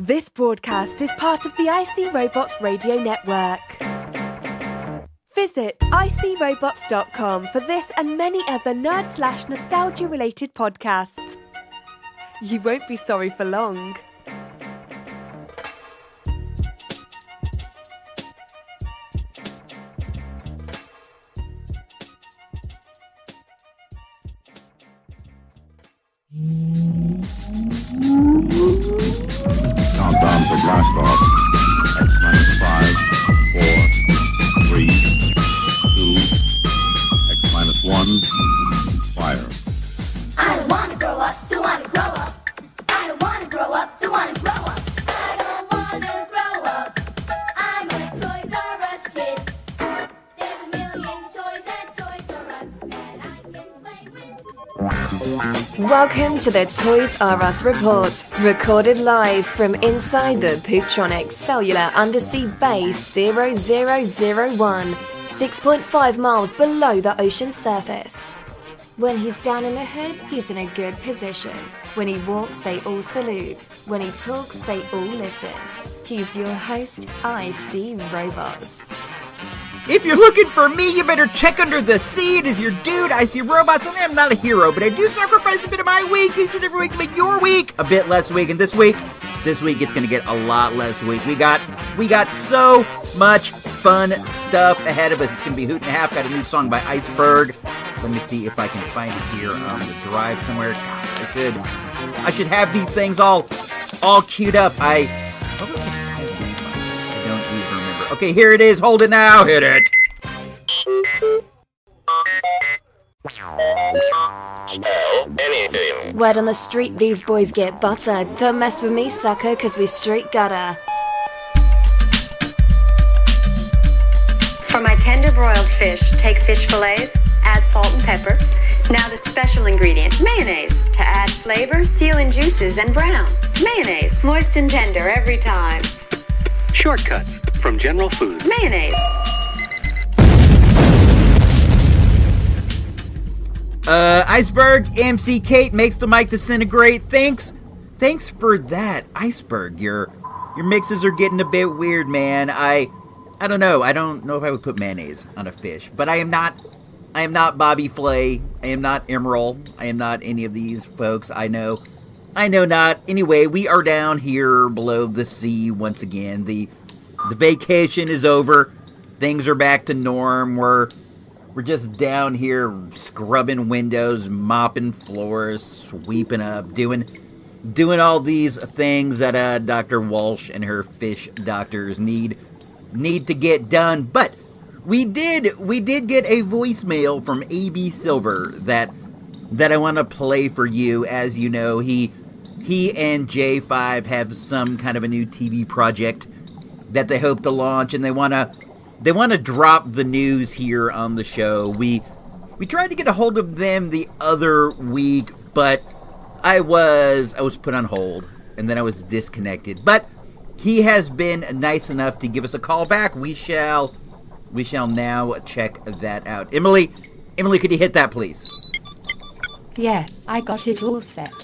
This broadcast is part of the IC Robots Radio Network. Visit icrobots.com for this and many other nerd/nostalgia-related podcasts. You won't be sorry for long. Countdown for blast off. X-5, 4, 3, 2, X-1, fire. I don't wanna grow up, don't wanna grow up. I don't wanna grow up, don't wanna grow up. I don't wanna grow up. I'm a Toys R Us kid. There's a million toys at Toys R Us that I can play with. Welcome to the Toys R Us Report, recorded live from inside the Patron Cellular Undersea Base 0001, 6.5 miles below the ocean surface. When he's down in the hood, he's in a good position. When he walks, they all salute. When he talks, they all listen. He's your host, IC Robots. If you're looking for me, you better check under the sea. It is your dude, IC Robots, and I'm not a hero, but I do sacrifice a bit of my week each and every week to make your week a bit less week. And this week it's gonna get a lot less week. We got so much fun stuff ahead of us. It's gonna be hoot and a half. Got a new song by Iceberg. Let me see if I can find it here on the drive somewhere. Gosh, I should have these things all queued up. I don't even remember. Okay, here it is. Hold it now. Hit it. Word on the street, these boys get butter. Don't mess with me, sucker, cause we straight gutter. For my tender broiled fish, take fish fillets, add salt and pepper. Now the special ingredient, mayonnaise. To add flavor, seal in juices and brown. Mayonnaise, moist and tender every time. Shortcuts from General Foods. Mayonnaise. Iceberg, MC Kate makes the mic disintegrate. Thanks for that, Iceberg. Your mixes are getting a bit weird, man. I don't know. I don't know if I would put mayonnaise on a fish, but I am not Bobby Flay. I am not Emerald. I am not any of these folks. I know not. Anyway, we are down here below the sea once again. The vacation is over. Things are back to norm. We're just down here scrubbing windows, mopping floors, sweeping up, doing all these things that Dr. Walsh and her fish doctors need to get done. But we did get a voicemail from AB Silver that I want to play for you. As you know, he and J5 have some kind of a new TV project that they hope to launch, and they want to drop the news here on the show. We tried to get a hold of them the other week, but I was put on hold, and then I was disconnected. But he has been nice enough to give us a call back. We shall now check that out. Emily, could you hit that, please? Yeah, I got it all set.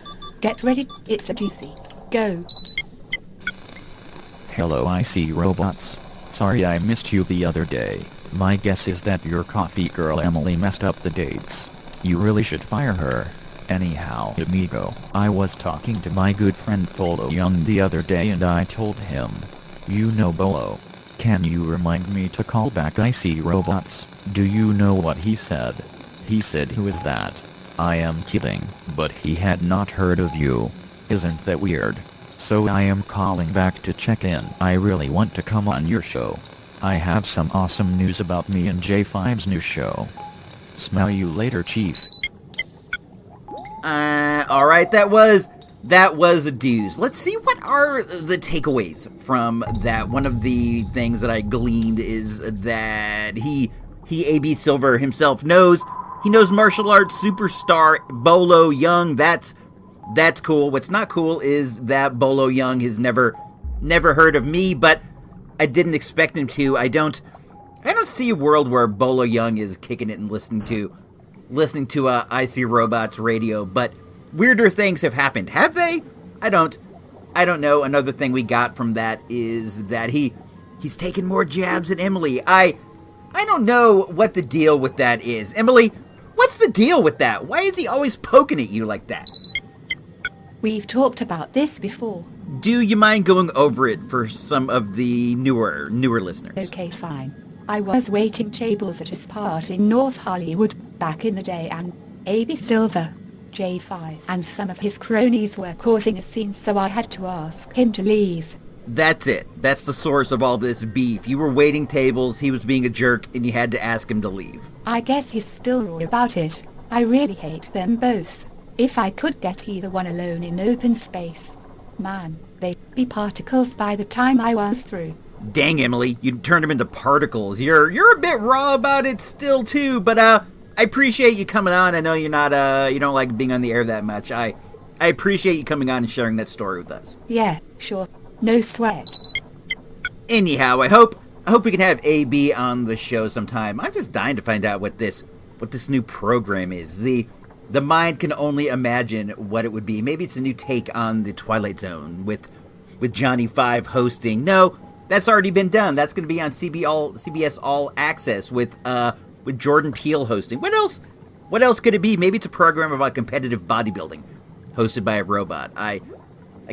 Get ready, it's a juicy. Go. Hello, IC Robots. Sorry I missed you the other day. My guess is that your coffee girl Emily messed up the dates. You really should fire her. Anyhow, amigo, I was talking to my good friend Bolo Young the other day and I told him, you know Bolo. Can you remind me to call back IC Robots? Do you know what he said? He said, who is that? I am kidding, but he had not heard of you. Isn't that weird? So I am calling back to check in. I really want to come on your show. I have some awesome news about me and J5's new show. Smell you later, Chief. Alright, that was a doozy. Let's see, what are the takeaways from that? One of the things that I gleaned is that he AB Silver himself knows martial arts superstar Bolo Young. That's cool. What's not cool is that Bolo Young has never heard of me, but I didn't expect him to. I don't see a world where Bolo Young is kicking it and listening to IC Robots radio, but weirder things have happened. Have they? I don't I don't know, another thing we got from that is that he's taking more jabs at Emily. I don't know what the deal with that is. Emily, what's the deal with that? Why is he always poking at you like that? We've talked about this before. Do you mind going over it for some of the newer listeners? Okay, fine. I was waiting tables at his party in North Hollywood back in the day, and A.B. Silver, J5, and some of his cronies were causing a scene, so I had to ask him to leave. That's it. That's the source of all this beef. You were waiting tables, he was being a jerk, and you had to ask him to leave. I guess he's still raw about it. I really hate them both. If I could get either one alone in open space, man, they'd be particles by the time I was through. Dang, Emily, you turned them into particles. You're a bit raw about it still, too, but I appreciate you coming on. I know you're not, you don't like being on the air that much. I appreciate you coming on and sharing that story with us. Yeah, sure. No sweat. Anyhow, I hope we can have AB on the show sometime. I'm just dying to find out what this new program is. The mind can only imagine what it would be. Maybe it's a new take on the Twilight Zone with Johnny Five hosting. No, that's already been done. That's going to be on CBS All Access with Jordan Peele hosting. What else? What else could it be? Maybe it's a program about competitive bodybuilding, hosted by a robot. I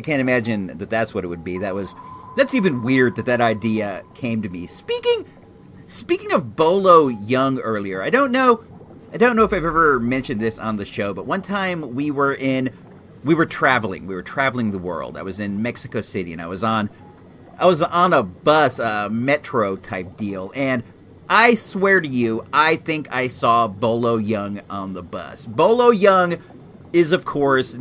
can't imagine that that's what it would be. That's even weird that idea came to me. Speaking of Bolo Young earlier, I don't know if I've ever mentioned this on the show, but one time we were traveling the world. I was in Mexico City, and I was on a bus, metro type deal, and I swear to you, I think I saw Bolo Young on the bus. Bolo Young is, of course,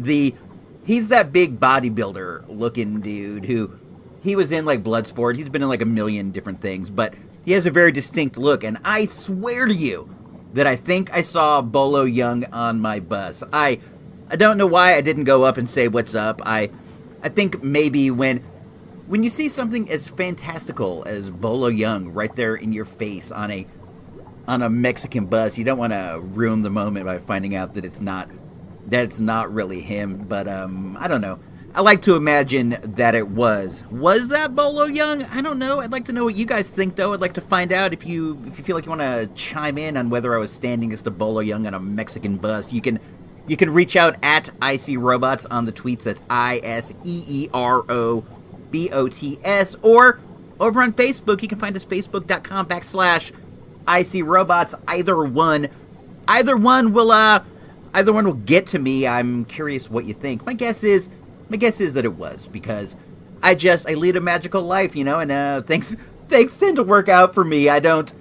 he's that big bodybuilder looking dude who, he was in like Bloodsport. He's been in like a million different things, but he has a very distinct look, and I swear to you that I think I saw Bolo Young on my bus. I don't know why I didn't go up and say what's up. I think maybe when you see something as fantastical as Bolo Young right there in your face on a Mexican bus, you don't want to ruin the moment by finding out that it's not really him. But I don't know. I like to imagine that it was. Was that Bolo Young? I don't know. I'd like to know what you guys think, though. I'd like to find out if you feel like you want to chime in on whether I was standing next to Bolo Young on a Mexican bus. You can reach out at Icy Robots on the tweets. That's ISEEROBOTS. Or over on Facebook, you can find us facebook.com/Icy Robots. Either one will get to me. I'm curious what you think. My guess is that it was, because I lead a magical life, and things tend to work out for me. I don't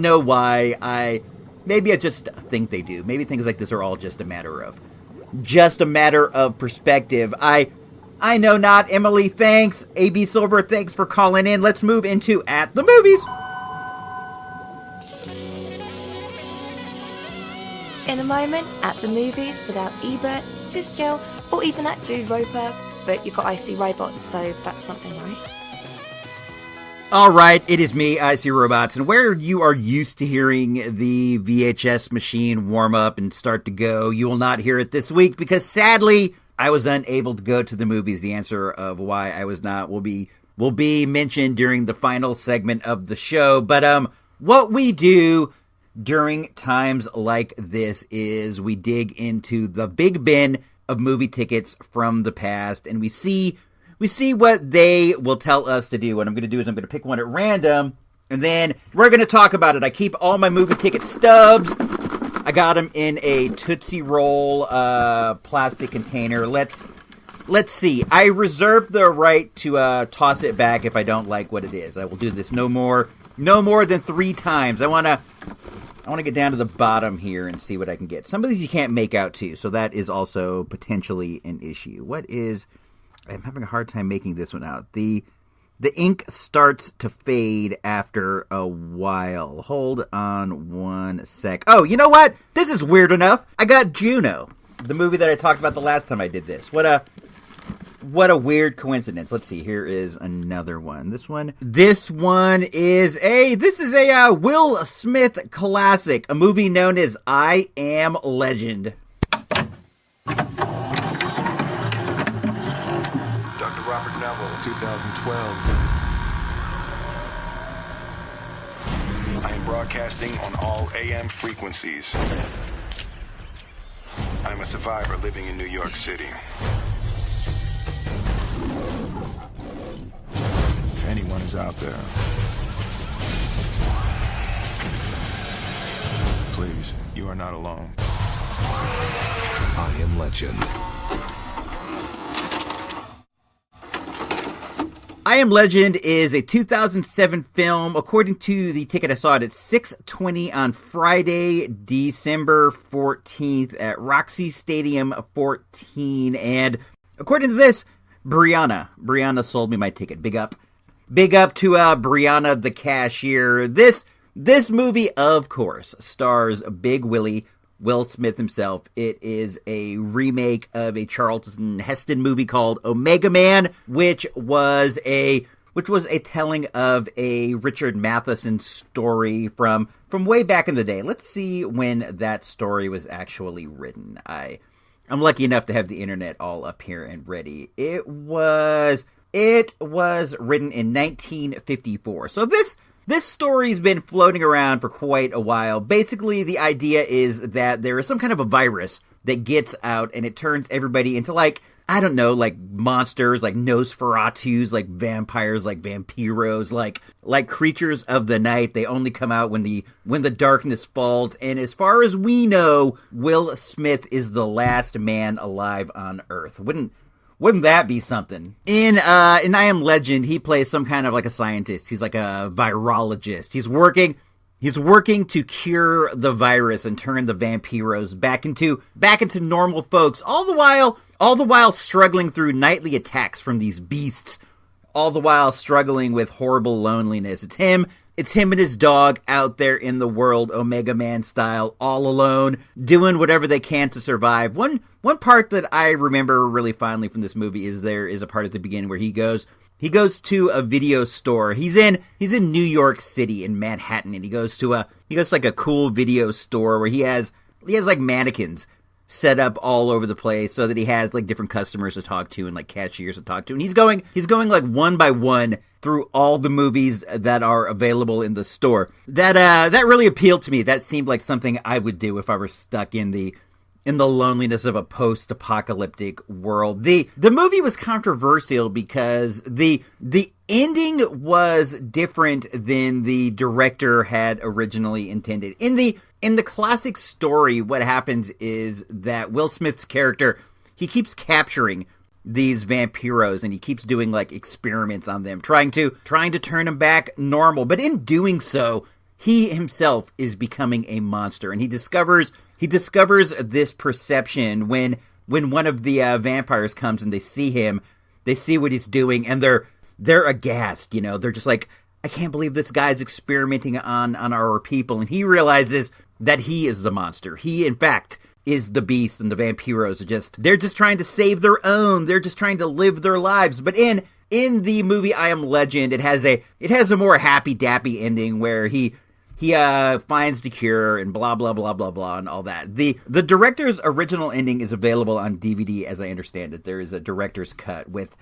know why. Maybe I just think they do. Maybe things like this are all just a matter of perspective. I know not. Emily, thanks. AB Silver, thanks for calling in. Let's move into At the Movies. In a moment, At the Movies without Ebert, Siskel, or even that dude Roper, but you've got Icy Robots, so that's something, right? Alright, it is me, Icy Robots, and where you are used to hearing the VHS machine warm up and start to go, you will not hear it this week, because sadly, I was unable to go to the movies. The answer of why I was not will be mentioned during the final segment of the show, but what we do during times like this is we dig into the big bin of movie tickets from the past, and we see what they will tell us to do. What I'm going to do is I'm going to pick one at random, and then we're going to talk about it. I keep all my movie ticket stubs. I got them in a Tootsie Roll plastic container. Let's see. I reserve the right to toss it back if I don't like what it is. I will do this no more than 3 times. I want to get down to the bottom here and see what I can get. Some of these you can't make out, too, so that is also potentially an issue. I'm having a hard time making this one out. The ink starts to fade after a while. Hold on one sec. Oh, you know what? This is weird enough. I got Juno, the movie that I talked about the last time I did this. What a weird coincidence. Let's see. Here is another one. This one is a Will Smith classic, a movie known as I Am Legend. Dr. Neville, 2012. I am broadcasting on all AM frequencies. I'm a survivor living in New York City. If anyone is out there, please, you are not alone. I Am Legend. I Am Legend is a 2007 film. According to the ticket I saw it at 6:20 on Friday, December 14th at Roxy Stadium 14. And according to this, Brianna sold me my ticket. Big up to Brianna the cashier. This movie, of course, stars Big Willie, Will Smith himself. It is a remake of a Charlton Heston movie called Omega Man, which was a telling of a Richard Matheson story from way back in the day. Let's see when that story was actually written. I'm lucky enough to have the internet all up here and ready. It was written in 1954. So this story's been floating around for quite a while. Basically, the idea is that there is some kind of a virus that gets out and it turns everybody into like monsters, like Nosferatus, like vampires, like vampiros, like creatures of the night. They only come out when the darkness falls. And as far as we know, Will Smith is the last man alive on Earth. Wouldn't that be something? In I Am Legend, he plays some kind of like a scientist. He's like a virologist. He's working to cure the virus and turn the vampiros back into normal folks. All the while struggling through nightly attacks from these beasts. All the while struggling with horrible loneliness. It's him and his dog out there in the world, Omega Man style, all alone, doing whatever they can to survive. One part that I remember really fondly from this movie is there is a part at the beginning where he goes to a video store. He's in New York City in Manhattan, and he goes to like a cool video store where he has like mannequins set up all over the place so that he has like different customers to talk to and like cashiers to talk to. And he's going like one by one through all the movies that are available in the store. That really appealed to me. That seemed like something I would do if I were stuck in the loneliness of a post-apocalyptic world. The movie was controversial because the ending was different than the director had originally intended. In the classic story, what happens is that Will Smith's character, he keeps capturing these vampiros and he keeps doing like experiments on them, trying to turn them back normal. But in doing so, he himself is becoming a monster, and he discovers this perception when one of the vampires comes and they see him, they see what he's doing, and they're aghast. You know, they're just like, I can't believe this guy's experimenting on our people. And he realizes that he is the monster. He, in fact, is the beast, and the vampiros they're just trying to save their own. They're just trying to live their lives. But in the movie I Am Legend, it has a more happy-dappy ending where he finds the cure and blah, blah, blah, blah, blah, and all that. The director's original ending is available on DVD, as I understand it. There is a director's cut with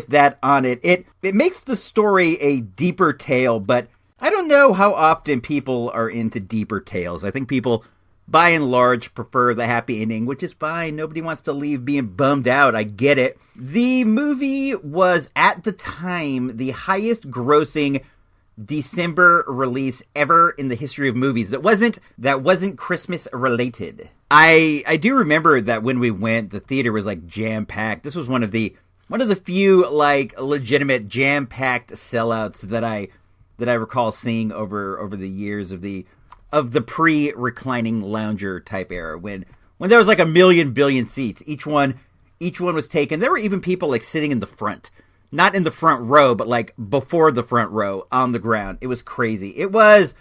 that on it. It makes the story a deeper tale, but I don't know how often people are into deeper tales. I think people, by and large, prefer the happy ending, which is fine. Nobody wants to leave being bummed out. I get it. The movie was, at the time, the highest grossing December release ever in the history of movies. That wasn't Christmas related. I do remember that when we went, the theater was like jam-packed. This was one of the few like legitimate jam-packed sellouts that I recall seeing over the years of the pre-reclining lounger type era when there was like a billion seats. Each one was taken. There were even people like sitting in the front, not in the front row, but like before the front row on the ground. It was crazy. It was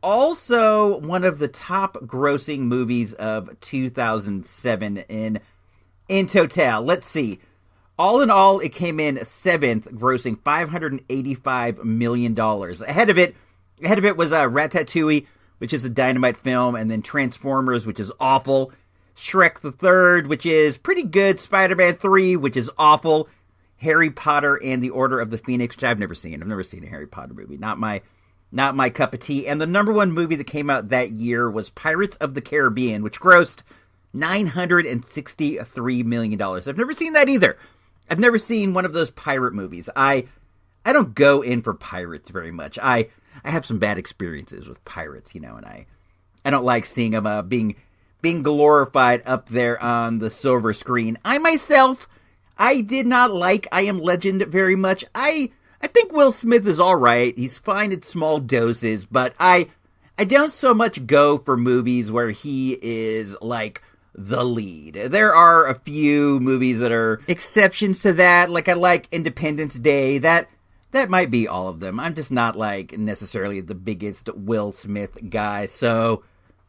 also one of the top grossing movies of 2007 in total. Let's see. All in all, it came in 7th, grossing $585 million. Ahead of it was Ratatouille, which is a dynamite film, and then Transformers, which is awful. Shrek the Third, which is pretty good. Spider-Man 3, which is awful. Harry Potter and the Order of the Phoenix, which I've never seen. I've never seen a Harry Potter movie. Not my cup of tea. And the number one movie that came out that year was Pirates of the Caribbean, which grossed $963 million. I've never seen that either. I've never seen one of those pirate movies. I don't go in for pirates very much. I have some bad experiences with pirates, and I don't like seeing them being glorified up there on the silver screen. I did not like I Am Legend very much. I think Will Smith is all right. He's fine in small doses, but I don't so much go for movies where he is like the lead. There are a few movies that are exceptions to that. Like I like Independence Day. That might be all of them. I'm just not like necessarily the biggest Will Smith guy. So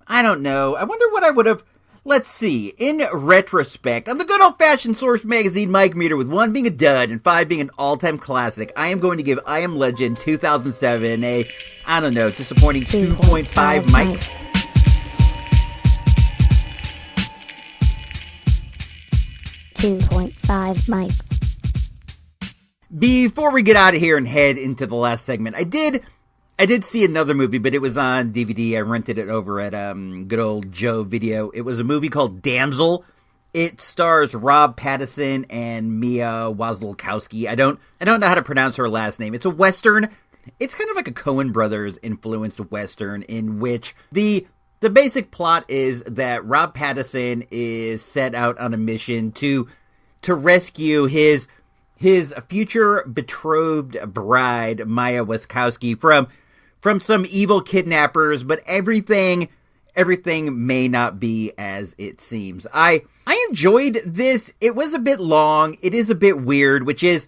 I don't know. I wonder what I would have. Let's see. In retrospect, on the good old-fashioned Source Magazine mic meter, with 1 being a dud and 5 being an all-time classic, I am going to give I Am Legend 2007 a, I don't know, disappointing 2.5 mics. 2.5 mics. Before we get out of here and head into the last segment, I did see another movie, but it was on DVD. I rented it over at good old Joe Video. It was a movie called Damsel. It stars Rob Pattinson and Mia Wasikowska. I don't know how to pronounce her last name. It's a Western. It's kind of like a Coen Brothers influenced Western, in which the basic plot is that Rob Pattinson is set out on a mission to rescue his future betrothed bride, Maya Wasikowska, from some evil kidnappers, but everything may not be as it seems. I enjoyed this. It was a bit long. It is a bit weird, which is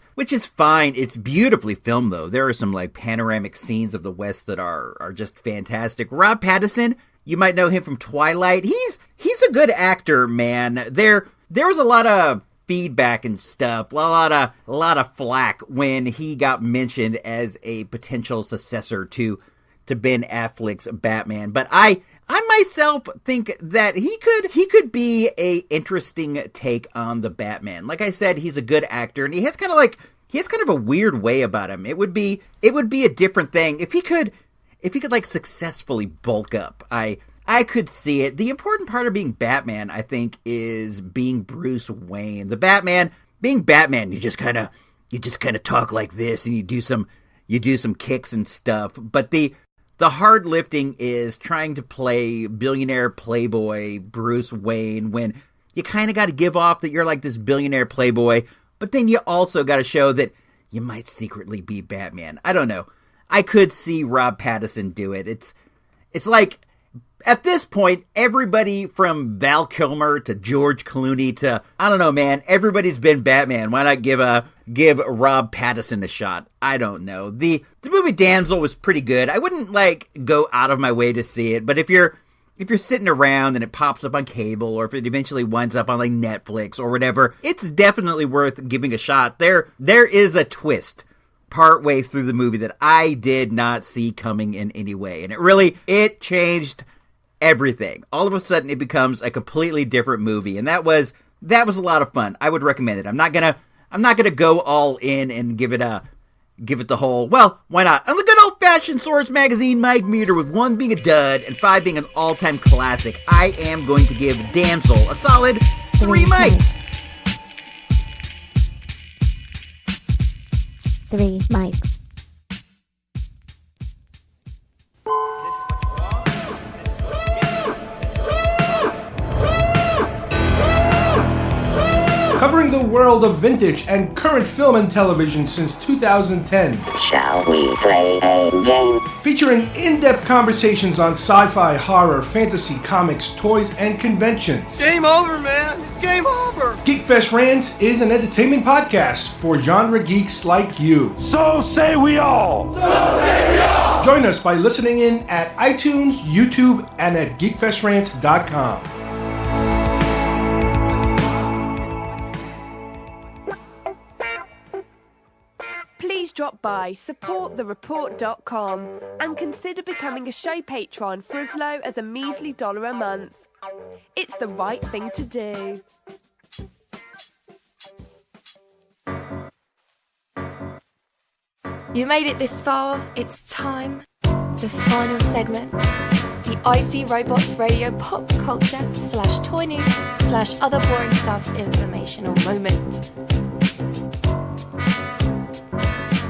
fine. It's beautifully filmed, though. There are some like panoramic scenes of the West that are just fantastic. Rob Pattinson, you might know him from Twilight. He's a good actor, man. There was a lot of feedback and stuff, a lot of flack when he got mentioned as a potential successor to Ben Affleck's Batman. But I myself think that he could be a interesting take on the Batman. Like I said, he's a good actor, and he has kind of a weird way about him. It would be a different thing if he could like successfully bulk up. I could see it. The important part of being Batman, I think, is being Bruce Wayne. The Batman, being Batman, you just kind of talk like this, and you do some kicks and stuff. But the hard lifting is trying to play billionaire playboy Bruce Wayne when you kind of got to give off that you're like this billionaire playboy, but then you also got to show that you might secretly be Batman. I don't know. I could see Rob Pattinson do it. It's like, at this point, everybody from Val Kilmer to George Clooney to, I don't know, man, everybody's been Batman. Why not give Rob Pattinson a shot? I don't know. The movie Damsel was pretty good. I wouldn't like go out of my way to see it, but if you're sitting around and it pops up on cable, or if it eventually winds up on like Netflix or whatever, it's definitely worth giving a shot. There is a twist partway through the movie that I did not see coming in any way, and it changed everything. All of a sudden, it becomes a completely different movie, and that was a lot of fun. I would recommend it. I'm not gonna go all in and give it the whole. Well, why not? On the good old fashioned Source Magazine mic meter, with 1 being a dud and 5 being an all time classic, I am going to give Damsel a solid 3 mics. 3 mics. Covering the world of vintage and current film and television since 2010. Shall we play a game? Featuring in-depth conversations on sci-fi, horror, fantasy, comics, toys, and conventions. Game over, man. It's game over. Geekfest Rants is an entertainment podcast for genre geeks like you. So say we all. So say we all. Join us by listening in at iTunes, YouTube, and at geekfestrants.com. Please drop by supportthereport.com and consider becoming a show patron for as low as a measly $1 a month. It's the right thing to do. You made it this far, it's time. The final segment. The Icy Robots Radio pop culture / toy news / other boring stuff informational moment.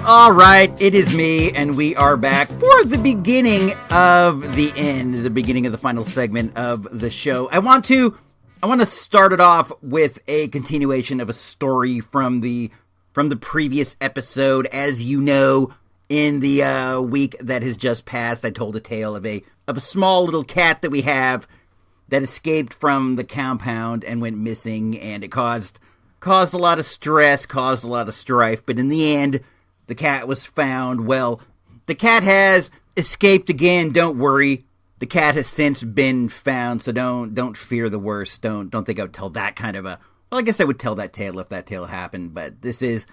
All right, it is me, and we are back for the beginning of the end, the beginning of the final segment of the show. I want to start it off with a continuation of a story from the previous episode. As you know, in the week that has just passed, I told a tale of a small little cat that we have that escaped from the compound and went missing, and it caused a lot of stress, caused a lot of strife, but in the end, the cat was found. Well, the cat has escaped again. Don't worry. The cat has since been found, so don't fear the worst. Don't think I would tell that kind of a... Well, I guess I would tell that tale if that tale happened, but this is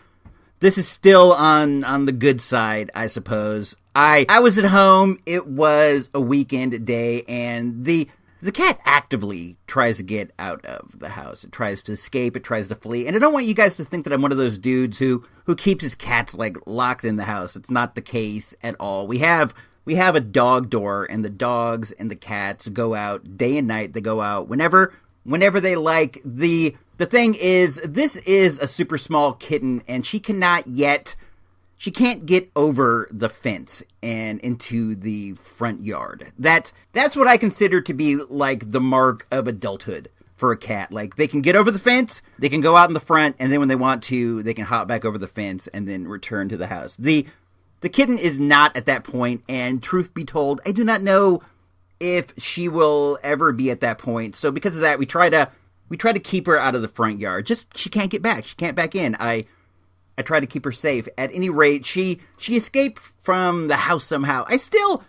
still on the good side, I suppose. I was at home. It was a weekend day, and the cat actively tries to get out of the house. It tries to escape. It tries to flee. And I don't want you guys to think that I'm one of those dudes who keeps his cats, like, locked in the house. It's not the case at all. We have a dog door, and the dogs and the cats go out day and night. They go out whenever they like. The thing is, this is a super small kitten, and she can't get over the fence and into the front yard. That's what I consider to be like the mark of adulthood for a cat. Like, they can get over the fence, they can go out in the front, and then when they want to, they can hop back over the fence and then return to the house. The kitten is not at that point, and truth be told, I do not know if she will ever be at that point. So because of that, we try to keep her out of the front yard. Just, she can't get back. She can't back in. I try to keep her safe. At any rate, she escaped from the house somehow. I still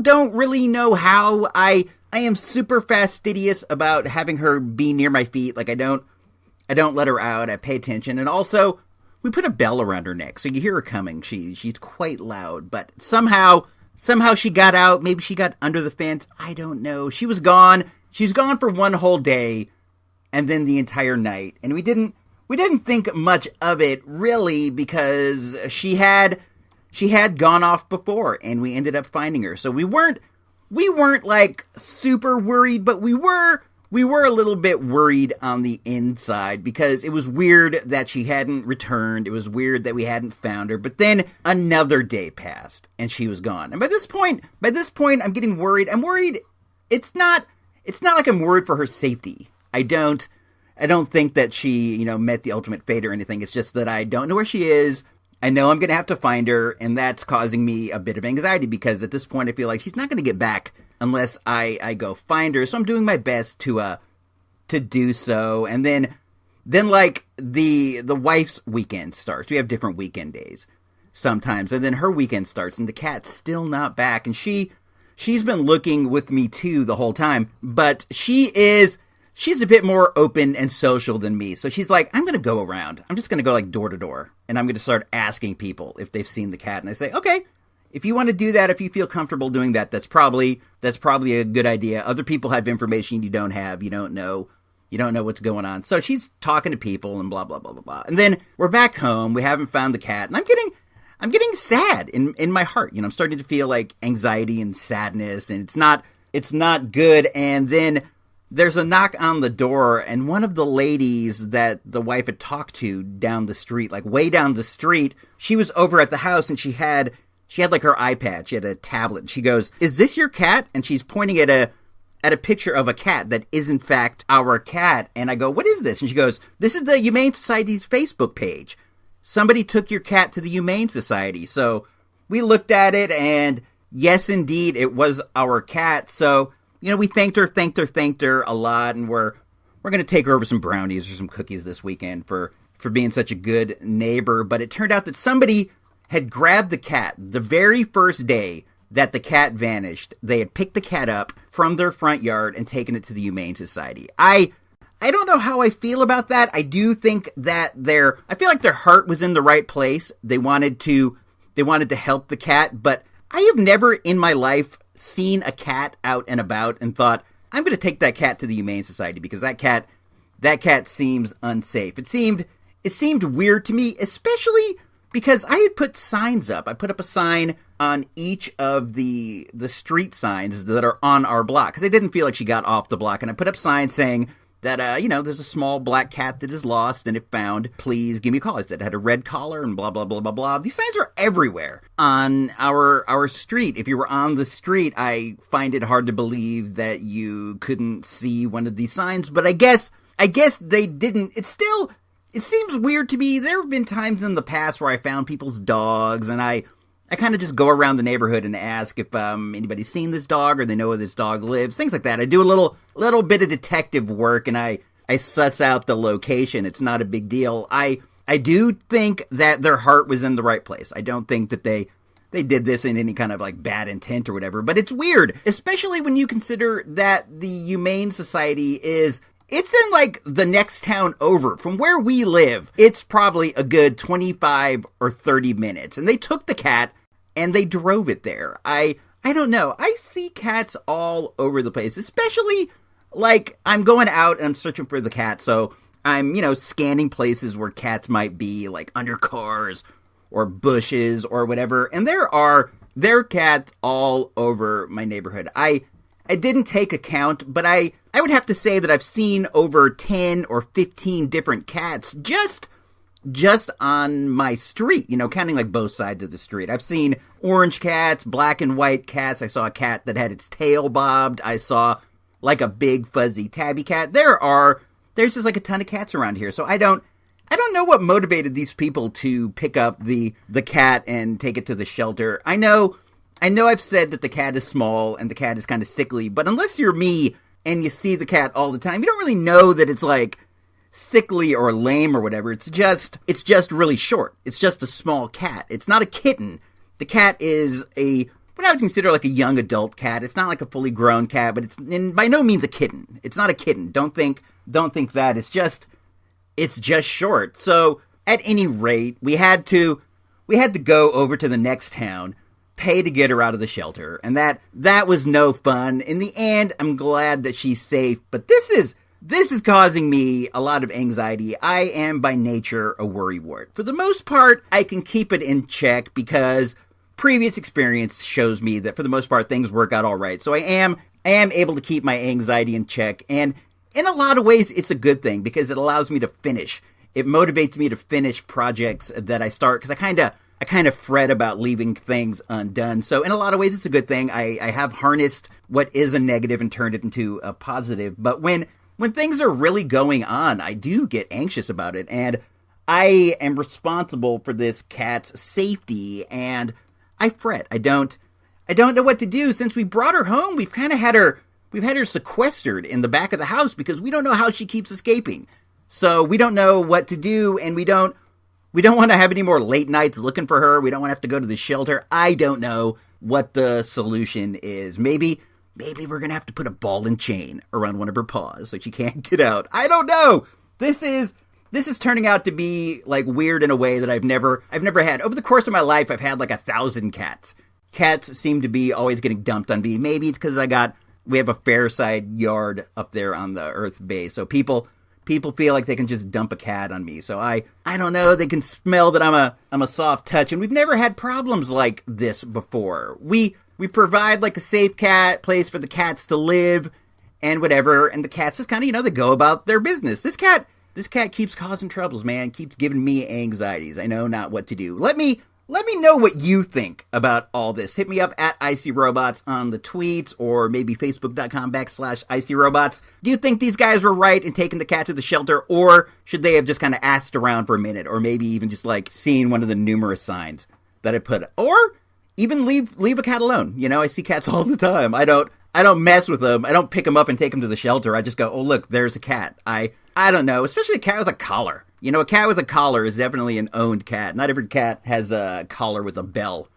don't really know how. I am super fastidious about having her be near my feet. Like, I don't let her out. I pay attention. And also, we put a bell around her neck, so you hear her coming. She's quite loud, but somehow she got out. Maybe she got under the fence. I don't know. She was gone. She's gone for one whole day, and then the entire night. And we didn't think much of it, really, because she had gone off before, and we ended up finding her. So we weren't like super worried, but we were a little bit worried on the inside, because it was weird that she hadn't returned. It was weird that we hadn't found her. But then another day passed, and she was gone. And by this point, I'm getting worried. I'm worried. It's not like I'm worried for her safety. I don't think that she, met the ultimate fate or anything. It's just that I don't know where she is. I know I'm going to have to find her, and that's causing me a bit of anxiety, because at this point I feel like she's not going to get back unless I go find her. So I'm doing my best to do so. And then like the wife's weekend starts. We have different weekend days sometimes, and then her weekend starts, and the cat's still not back, and she's been looking with me too the whole time, but she's a bit more open and social than me. So she's like, I'm going to go around. I'm just going to go like door to door, and I'm going to start asking people if they've seen the cat. And I say, okay, if you want to do that, if you feel comfortable doing that, that's probably a good idea. Other people have information you don't have. You don't know what's going on. So she's talking to people and blah, blah, blah, blah, blah. And then we're back home. We haven't found the cat, and I'm getting sad in my heart. I'm starting to feel like anxiety and sadness, and it's not good. And then there's a knock on the door, and one of the ladies that the wife had talked to down the street, like way down the street, she was over at the house, and she had like her iPad. She had a tablet. And she goes, "Is this your cat?" And she's pointing at a picture of a cat that is in fact our cat. And I go, "What is this?" And she goes, "This is the Humane Society's Facebook page. Somebody took your cat to the Humane Society." So we looked at it, and yes, indeed, it was our cat. So, we thanked her a lot, and we're going to take her over some brownies or some cookies this weekend for being such a good neighbor. But it turned out that somebody had grabbed the cat the very first day that the cat vanished. They had picked the cat up from their front yard and taken it to the Humane Society. I don't know how I feel about that. I do think that I feel like their heart was in the right place. They wanted to help the cat, but I have never in my life seen a cat out and about and thought, I'm going to take that cat to the Humane Society, because that cat seems unsafe. It seemed weird to me, especially because I had put signs up. I put up a sign on each of the street signs that are on our block, because I didn't feel like she got off the block, and I put up signs saying that, there's a small black cat that is lost and if found, please give me a call. I said it had a red collar and blah, blah, blah, blah, blah. These signs are everywhere on our street. If you were on the street, I find it hard to believe that you couldn't see one of these signs, but I guess they didn't. It seems weird to me. There have been times in the past where I found people's dogs, and I kind of just go around the neighborhood and ask if anybody's seen this dog or they know where this dog lives, things like that. I do a little bit of detective work, and I suss out the location. It's not a big deal. I do think that their heart was in the right place. I don't think that they did this in any kind of like bad intent or whatever, but it's weird, especially when you consider that the Humane Society it's in, like, the next town over. From where we live, it's probably a good 25 or 30 minutes. And they took the cat, and they drove it there. I don't know. I see cats all over the place, especially, like, I'm going out and I'm searching for the cat. So I'm, scanning places where cats might be, like, under cars or bushes or whatever. And there are cats all over my neighborhood. I didn't take account, but I would have to say that I've seen over 10 or 15 different cats just on my street, counting like both sides of the street. I've seen orange cats, black and white cats. I saw a cat that had its tail bobbed. I saw like a big fuzzy tabby cat. There's just like a ton of cats around here. So I don't know what motivated these people to pick up the cat and take it to the shelter. I know I've said that the cat is small and the cat is kind of sickly, but unless you're me and you see the cat all the time, you don't really know that it's like sickly or lame or whatever. It's just really short. It's just a small cat. It's not a kitten. The cat is what I would consider like a young adult cat. It's not like a fully grown cat, but it's by no means a kitten. It's not a kitten. Don't think that. It's just short. So at any rate, we had to go over to the next town, pay to get her out of the shelter, and that was no fun. In the end, I'm glad that she's safe, but this is causing me a lot of anxiety. I am by nature a worrywart. For the most part, I can keep it in check because previous experience shows me that for the most part things work out all right. So I am able to keep my anxiety in check, and in a lot of ways it's a good thing because it allows me to finish. It motivates me to finish projects that I start, because I kind of fret about leaving things undone. So in a lot of ways, it's a good thing. I have harnessed what is a negative and turned it into a positive. But when things are really going on, I do get anxious about it. And I am responsible for this cat's safety, and I fret. I don't know what to do. Since we brought her home, we've had her sequestered in the back of the house because we don't know how she keeps escaping. So we don't know what to do, and we don't want to have any more late nights looking for her. We don't want to have to go to the shelter. I don't know what the solution is. Maybe we're going to have to put a ball and chain around one of her paws so she can't get out. I don't know. This is turning out to be like weird in a way that I've never had. Over the course of my life, I've had like 1,000 cats. Cats seem to be always getting dumped on me. Maybe it's because we have a Fairside yard up there on the Earth base. So people feel like they can just dump a cat on me. So I don't know. They can smell that I'm a soft touch, and we've never had problems like this before. We provide like a safe cat place for the cats to live and whatever, and the cats just kind of, they go about their business. This cat keeps causing troubles, man. Keeps giving me anxieties. I know not what to do. Let me know what you think about all this. Hit me up at IcyRobots on the tweets, or maybe Facebook.com/IcyRobots. Do you think these guys were right in taking the cat to the shelter, or should they have just kind of asked around for a minute, or maybe even just like seen one of the numerous signs that I put, or even leave a cat alone? I see cats all the time. I don't mess with them. I don't pick them up and take them to the shelter. I just go, oh look, there's a cat. I don't know, especially a cat with a collar. A cat with a collar is definitely an owned cat. Not every cat has a collar with a bell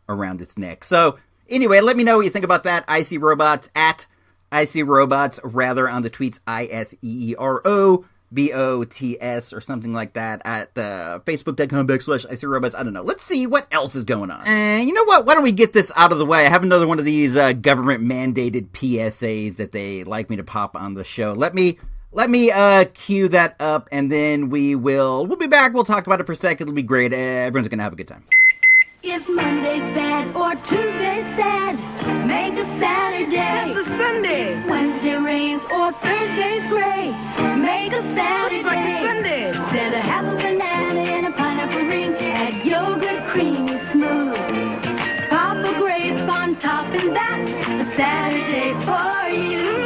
around its neck. So, anyway, let me know what you think about that. IcyRobots, at IcyRobots, rather, on the tweets, ISEEROBOTS, or something like that, at Facebook.com/IcyRobots. I don't know. Let's see what else is going on. And you know what? Why don't we get this out of the way? I have another one of these government-mandated PSAs that they like me to pop on the show. Let me let me cue that up, and then we'll be back. We'll talk about it for a second. It'll be great. Everyone's gonna have a good time. If Monday's bad or Tuesday's sad, make a Saturday. It's a Sunday. Wednesday rains or Thursday's gray, make a Saturday. Looks like a Sunday. Instead of half a banana and a pineapple ring, add yogurt creamy smooth. Pop a grape on top, and that's a Saturday for you.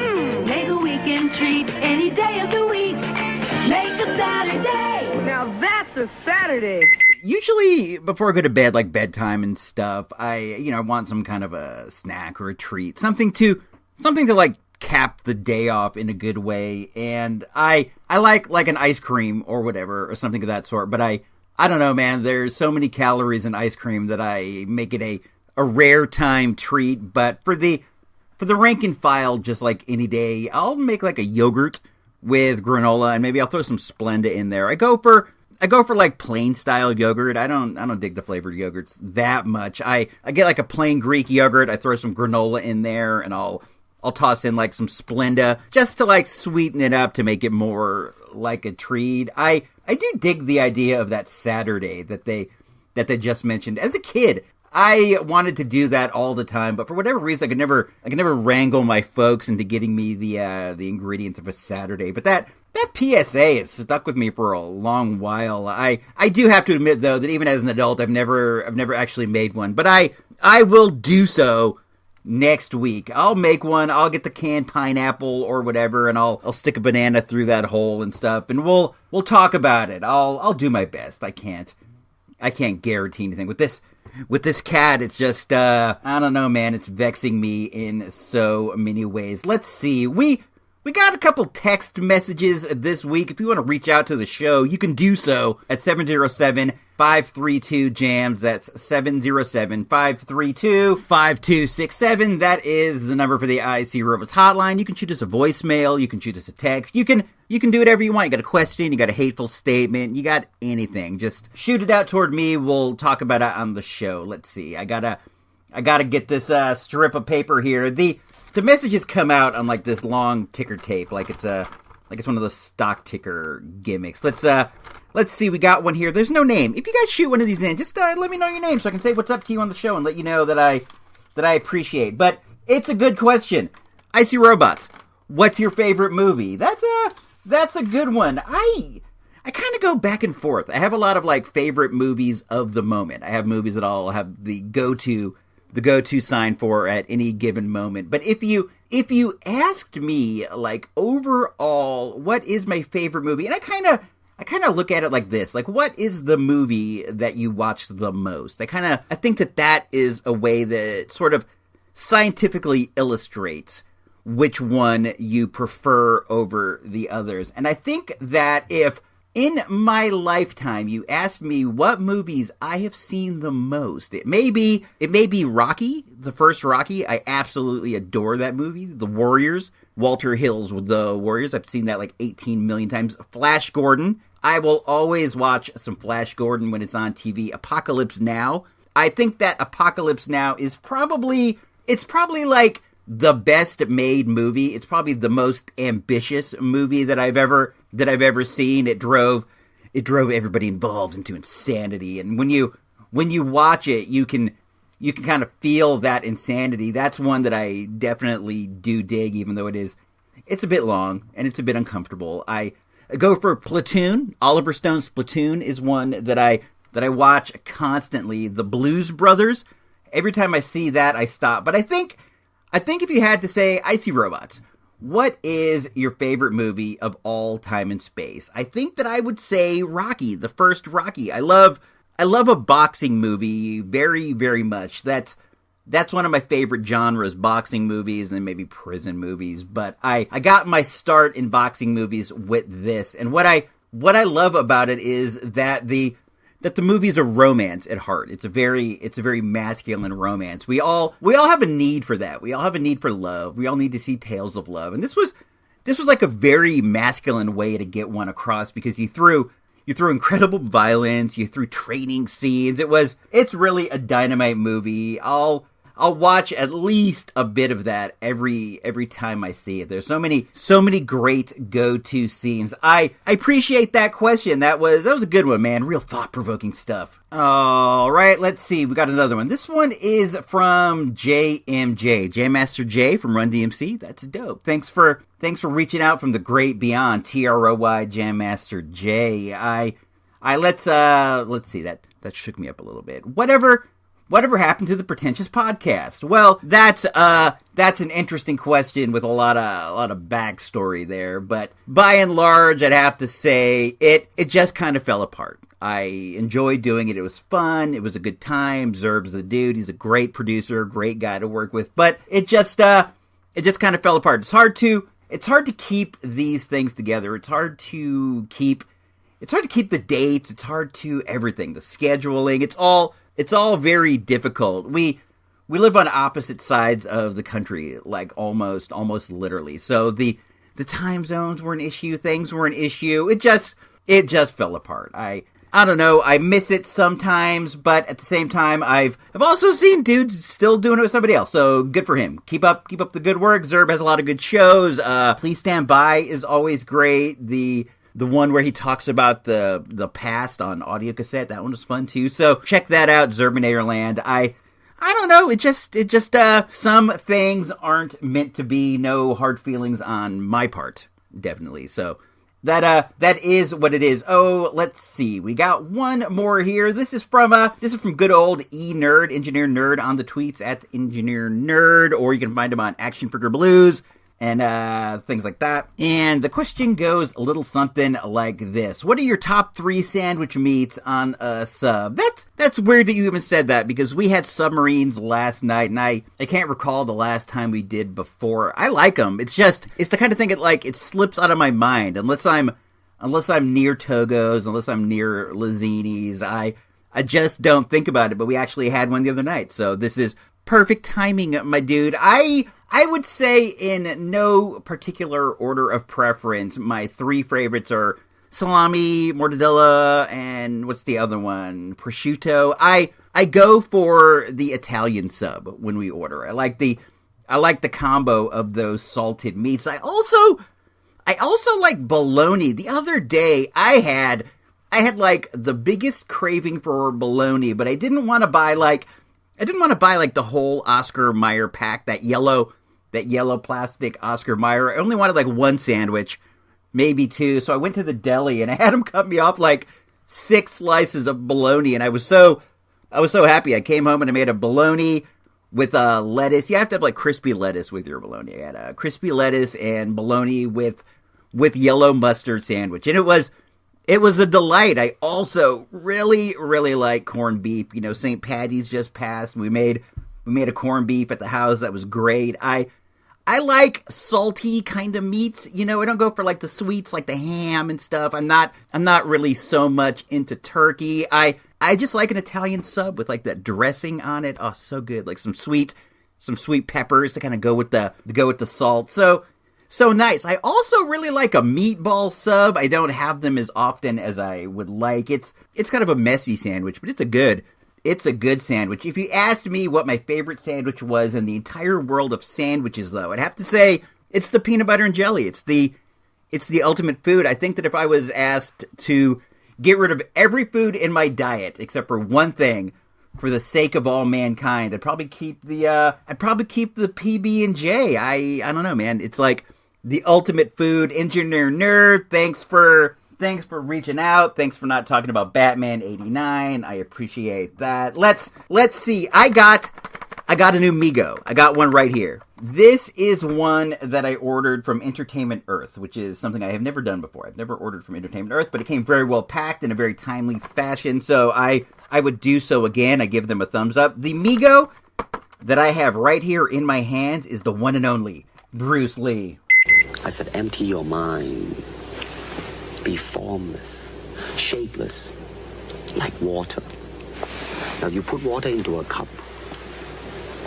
Make a weekend treat any day of the week. Make a Saturday. Now that's a Saturday. Usually before I go to bed, like bedtime and stuff, I want some kind of a snack or a treat, something to like cap the day off in a good way. And I like an ice cream or whatever, or something of that sort. But I don't know, man, there's so many calories in ice cream that I make it a rare time treat. But for the rank and file, just like any day, I'll make like a yogurt with granola, and maybe I'll throw some Splenda in there. I go for like plain style yogurt. I don't dig the flavored yogurts that much. I get like a plain Greek yogurt. I throw some granola in there, and I'll toss in like some Splenda just to like sweeten it up to make it more like a treat. I do dig the idea of that Saturday that they just mentioned. As a kid, I wanted to do that all the time, but for whatever reason, I could never wrangle my folks into getting me the ingredients of a Saturday. But that PSA has stuck with me for a long while. I do have to admit, though, that even as an adult, I've never actually made one. But I will do so next week. I'll make one. I'll get the canned pineapple or whatever, and I'll stick a banana through that hole and stuff, and we'll talk about it. I'll do my best. I can't guarantee anything with this. With this cat, it's just, I don't know, man. It's vexing me in so many ways. Let's see. We got a couple text messages this week. If you want to reach out to the show, you can do so at 707-532-JAMS. That's 707-532-5267. That is the number for the IC Robots hotline. You can shoot us a voicemail. You can shoot us a text. You can do whatever you want. You got a question, you got a hateful statement, you got anything. Just shoot it out toward me. We'll talk about it on the show. Let's see. I gotta get this strip of paper here. The messages come out on like this long ticker tape, like it's one of those stock ticker gimmicks. Let's see. We got one here. There's no name. If you guys shoot one of these in, just let me know your name so I can say what's up to you on the show and let you know that I appreciate. But it's a good question. Icy Robots, what's your favorite movie? That's a good one. I kind of go back and forth. I have a lot of like favorite movies of the moment. I have movies that I'll have the go-to sign for at any given moment. But if you asked me like overall what is my favorite movie, and I kind of look at it like this, like what is the movie that you watched the most? I think that is a way that sort of scientifically illustrates which one you prefer over the others. And I think that if in my lifetime you asked me what movies I have seen the most, it may be Rocky, the first Rocky. I absolutely adore that movie. The Warriors, Walter Hill's with the Warriors. I've seen that like 18 million times. Flash Gordon. I will always watch some Flash Gordon when it's on TV. Apocalypse Now. I think that Apocalypse Now is probably like the best made movie. It's probably the most ambitious movie that I've ever seen. It drove everybody involved into insanity, and when you watch it, you can kind of feel that insanity. That's one that I definitely do dig, even though it's a bit long and it's a bit uncomfortable. I go for Platoon. Oliver Stone's Platoon is one that I watch constantly. The Blues Brothers. Every time I see that, I stop. But I think if you had to say, Icy Robots, what is your favorite movie of all time and space? I think that I would say Rocky, the first Rocky. I love a boxing movie very, very much. That's one of my favorite genres, boxing movies, and then maybe prison movies. But I got my start in boxing movies with this. And what I love about it is that the movie's a romance at heart. It's a very masculine romance. We all have a need for that. We all have a need for love. We all need to see tales of love. And this was like a very masculine way to get one across, because you threw incredible violence, you threw training scenes. It's really a dynamite movie. I'll I'll watch at least a bit of that every time I see it. There's so many great go-to scenes. I appreciate that question. That was a good one, man. Real thought-provoking stuff. All right, let's see. We got another one. This one is from JMJ, Jam Master J from Run DMC. That's dope. Thanks for reaching out from the great beyond. TROY Jam Master J. Let's see. That shook me up a little bit. Whatever happened to the pretentious podcast? Well, that's an interesting question with a lot of backstory there, but by and large, I'd have to say it just kind of fell apart. I enjoyed doing it. It was fun. It was a good time. Zerb's the dude. He's a great producer, great guy to work with, but it just kind of fell apart. It's hard to keep these things together. It's hard to keep the dates. It's hard to everything. The scheduling. It's all very difficult. We live on opposite sides of the country, like almost literally. So the time zones were an issue. Things were an issue. It just fell apart. I don't know. I miss it sometimes, but at the same time, I've also seen dudes still doing it with somebody else. So good for him. Keep up the good work. Zerb has a lot of good shows. Please Stand By is always great. The one where he talks about the past on audio cassette, that one was fun too. So check that out, Zerbinator Land. I don't know. It just some things aren't meant to be. No hard feelings on my part, definitely. So that is what it is. Oh, let's see. We got one more here. This is from good old E-Nerd, Engineer Nerd on the tweets at Engineer Nerd, or you can find him on Action Figure Blues and things like that. And the question goes a little something like this. What are your top 3 sandwich meats on a sub? That's weird that you even said that, because we had submarines last night, and I can't recall the last time we did before. I like them. It's the kind of thing it slips out of my mind unless I'm near Togo's, unless I'm near Lazzini's. I just don't think about it, but we actually had one the other night. So this is perfect timing, my dude. I would say in no particular order of preference, my 3 favorites are salami, mortadella, and what's the other one? Prosciutto. I go for the Italian sub when we order. I like the combo of those salted meats. I also like bologna. The other day I had like the biggest craving for bologna, but I didn't want to buy like the whole Oscar Mayer pack, that yellow plastic Oscar Mayer. I only wanted like 1 sandwich, maybe 2. So I went to the deli and I had him cut me off like 6 slices of bologna, and I was so happy. I came home and I made a bologna with lettuce. You have to have like crispy lettuce with your bologna. I had a crispy lettuce and bologna with yellow mustard sandwich, and it was a delight. I also really, really like corned beef. You know, St. Patty's just passed. We made a corned beef at the house. That was great. I like salty kind of meats. You know, I don't go for like the sweets, like the ham and stuff. I'm not really so much into turkey. I just like an Italian sub with like that dressing on it. Oh, so good. Like some sweet peppers to kind of go with the salt. So nice. I also really like a meatball sub. I don't have them as often as I would like. It's kind of a messy sandwich, but it's a good sandwich. If you asked me what my favorite sandwich was in the entire world of sandwiches, though, I'd have to say it's the peanut butter and jelly. It's the ultimate food. I think that if I was asked to get rid of every food in my diet except for one thing, for the sake of all mankind, I'd probably keep the PB&J. I don't know, man. It's like the ultimate food. Engineer Nerd, thanks for reaching out. Thanks for not talking about Batman 89. I appreciate that. Let's see. I got a new Mego. I got one right here. This is one that I ordered from Entertainment Earth, which is something I have never done before. I've never ordered from Entertainment Earth, but it came very well packed in a very timely fashion, so I would do so again. I give them a thumbs up. The Mego that I have right here in my hands is the one and only Bruce Lee. I said, empty your mind. Be formless, shapeless, like water. Now you put water into a cup,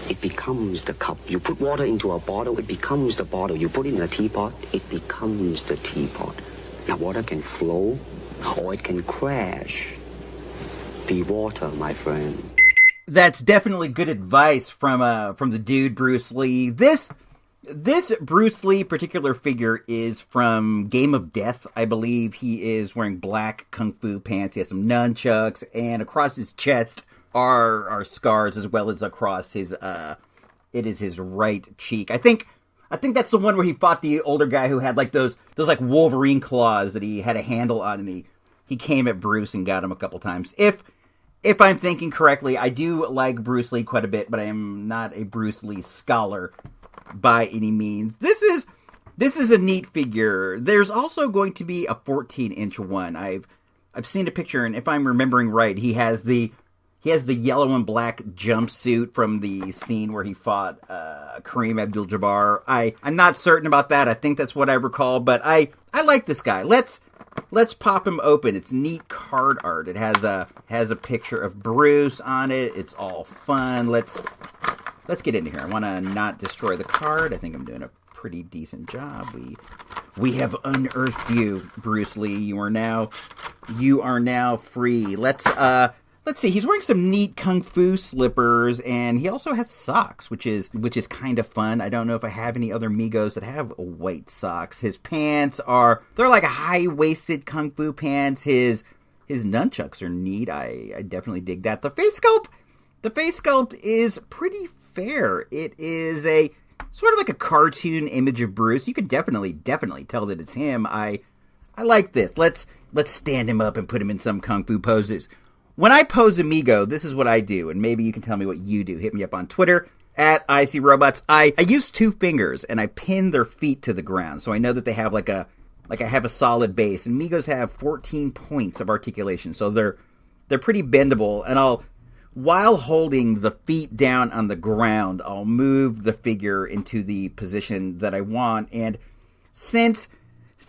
it becomes the cup. You put water into a bottle, it becomes the bottle. You put it in a teapot, it becomes the teapot. Now water can flow or it can crash. Be water, my friend. That's definitely good advice from the dude Bruce Lee. This Bruce Lee particular figure is from Game of Death. I believe he is wearing black kung fu pants. He has some nunchucks, and across his chest are scars, as well as across his it is his right cheek. I think that's the one where he fought the older guy who had like those like Wolverine claws that he had a handle on, and he came at Bruce and got him a couple times. If I'm thinking correctly, I do like Bruce Lee quite a bit, but I am not a Bruce Lee scholar by any means. This is a neat figure. There's also going to be a 14-inch one. I've seen a picture, and if I'm remembering right, he has the yellow and black jumpsuit from the scene where he fought Kareem Abdul-Jabbar. I'm not certain about that. I think that's what I recall, but I like this guy. Let's pop him open. It's neat card art. It has a picture of Bruce on it. It's all fun. Let's get into here. I want to not destroy the card. I think I'm doing a pretty decent job. We have unearthed you, Bruce Lee. You are now free. Let's see. He's wearing some neat kung fu slippers, and he also has socks, which is kind of fun. I don't know if I have any other Megos that have white socks. His pants they're like a high-waisted kung fu pants. His nunchucks are neat. I definitely dig that. The face sculpt is pretty fair. It is a sort of like a cartoon image of Bruce. You can definitely tell that it's him. I like this. Let's stand him up and put him in some kung fu poses. When I pose a Mego, this is what I do, and maybe you can tell me what you do. Hit me up on Twitter, @ICRobots. I use 2 fingers, and I pin their feet to the ground, so I know that they have I have a solid base. And Megos have 14 points of articulation, so they're pretty bendable. And while holding the feet down on the ground, I'll move the figure into the position that I want. And since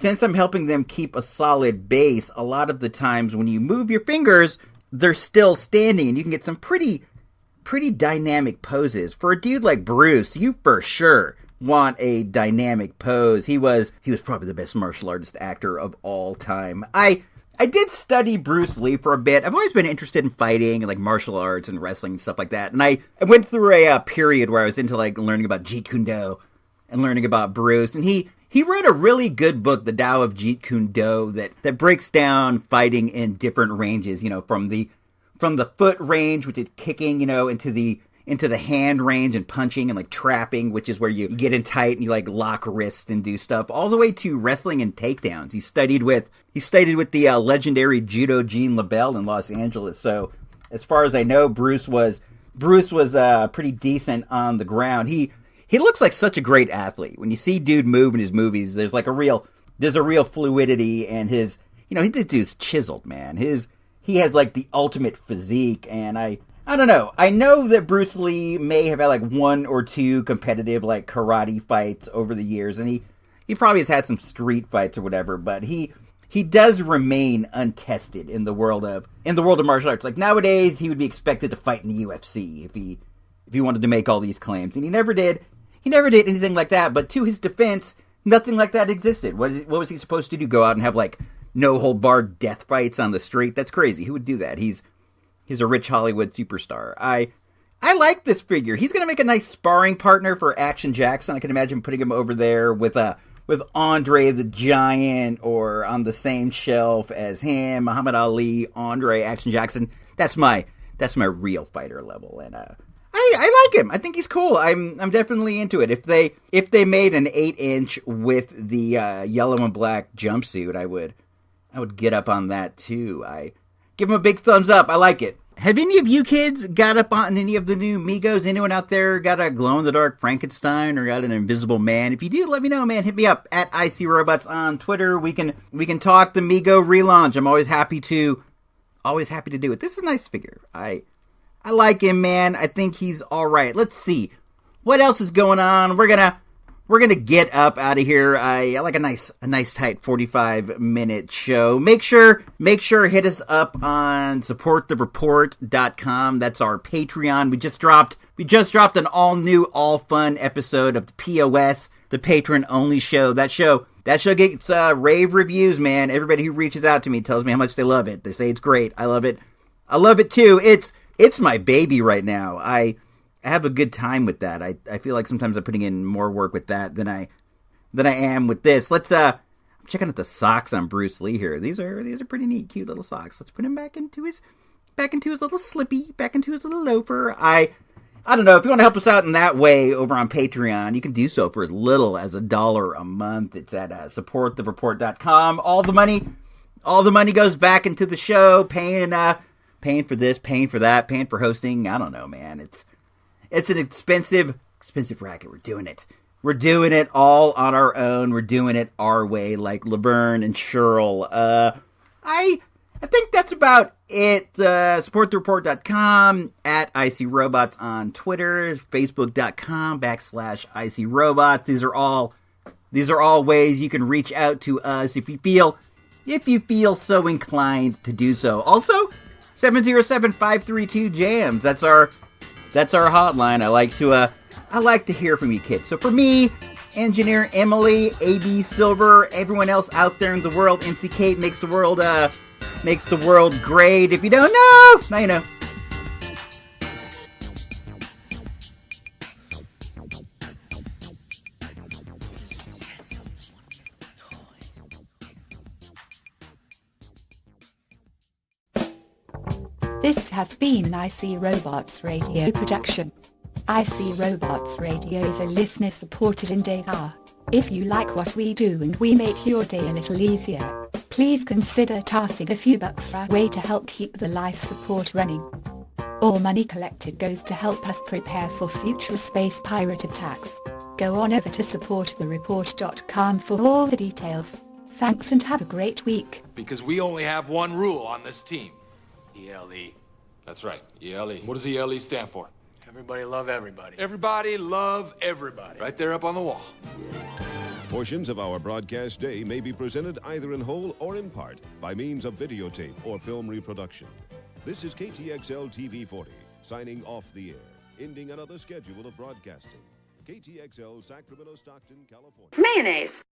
I'm helping them keep a solid base, a lot of the times when you move your fingers, they're still standing, and you can get some pretty dynamic poses. For a dude like Bruce, you for sure want a dynamic pose. He was probably the best martial artist actor of all time. I did study Bruce Lee for a bit. I've always been interested in fighting and like martial arts and wrestling and stuff like that. And I went through a period where I was into like learning about Jeet Kune Do and learning about Bruce, and he wrote a really good book, The Tao of Jeet Kune Do, that breaks down fighting in different ranges, from the foot range, which is kicking, into the hand range and punching and like trapping, which is where you get in tight and you like lock wrists and do stuff, all the way to wrestling and takedowns. He studied with the legendary judo Gene LaBelle in Los Angeles. So as far as I know, Bruce was pretty decent on the ground. He looks like such a great athlete. When you see dude move in his movies, there's a real fluidity, and this dude's chiseled, man. He has like the ultimate physique, and I don't know. I know that Bruce Lee may have had like 1 or 2 competitive like karate fights over the years, and he probably has had some street fights or whatever, but he does remain untested in the world of martial arts. Like nowadays, he would be expected to fight in the UFC if he wanted to make all these claims, and he never did. He never did anything like that, but to his defense, nothing like that existed. What was he supposed to do? Go out and have, like, no-hold-barred death fights on the street? That's crazy. Who would do that? He's a rich Hollywood superstar. I like this figure. He's going to make a nice sparring partner for Action Jackson. I can imagine putting him over there with Andre the Giant, or on the same shelf as him, Muhammad Ali, Andre, Action Jackson. That's my real fighter level, and I like him. I think he's cool. I'm definitely into it. If they made an 8-inch with the yellow and black jumpsuit, I would get up on that too. I give him a big thumbs up. I like it. Have any of you kids got up on any of the new Megos? Anyone out there got a glow-in-the-dark Frankenstein or got an Invisible Man? If you do, let me know, man. Hit me up at ICRobots on Twitter. We can talk the Mego relaunch. I'm always happy to do it. This is a nice figure. I like him, man. I think he's all right. Let's see what else is going on. We're gonna get up out of here. I like a nice tight 45-minute show. Make sure hit us up on supportthereport.com. That's our Patreon. We just dropped an all new, all fun episode of the POS, the patron only show. That show gets rave reviews, man. Everybody who reaches out to me tells me how much they love it. They say it's great. I love it. I love it too. It's it's my baby right now. I have a good time with that. I feel like sometimes I'm putting in more work with that than I am with this. Let's I'm checking out the socks on Bruce Lee here. These are pretty neat, cute little socks. Let's put him back into his little slippy, back into his little loafer. I don't know, if you want to help us out in that way over on Patreon, you can do so for as little as $1 a month. It's at supportthereport.com. All the money goes back into the show, paying for this, paying for that, paying for hosting. I don't know, man. It's an expensive racket. We're doing it all on our own. We're doing it our way, like Laverne and Cheryl. I think that's about it. Supportthereport.com, at Icy Robots on Twitter, Facebook.com/Icy Robots. These are all ways you can reach out to us if you feel so inclined to do so. Also, 707-532-JAMS. That's our hotline. I like to hear from you kids. So for me, engineer Emily, AB Silver, everyone else out there in the world, MC Kate makes the world great. If you don't know, now you know. This has been an Icy Robots Radio production. Icy Robots Radio is a listener-supported endeavor. If you like what we do and we make your day a little easier, please consider tossing a few bucks our way to help keep the life support running. All money collected goes to help us prepare for future space pirate attacks. Go on over to supportthereport.com for all the details. Thanks and have a great week. Because we only have one rule on this team. ELE. That's right, ELE. What does ELE stand for? Everybody love everybody. Everybody love everybody. Right there up on the wall. Portions of our broadcast day may be presented either in whole or in part by means of videotape or film reproduction. This is KTXL TV 40, signing off the air, ending another schedule of broadcasting. KTXL, Sacramento, Stockton, California. Mayonnaise.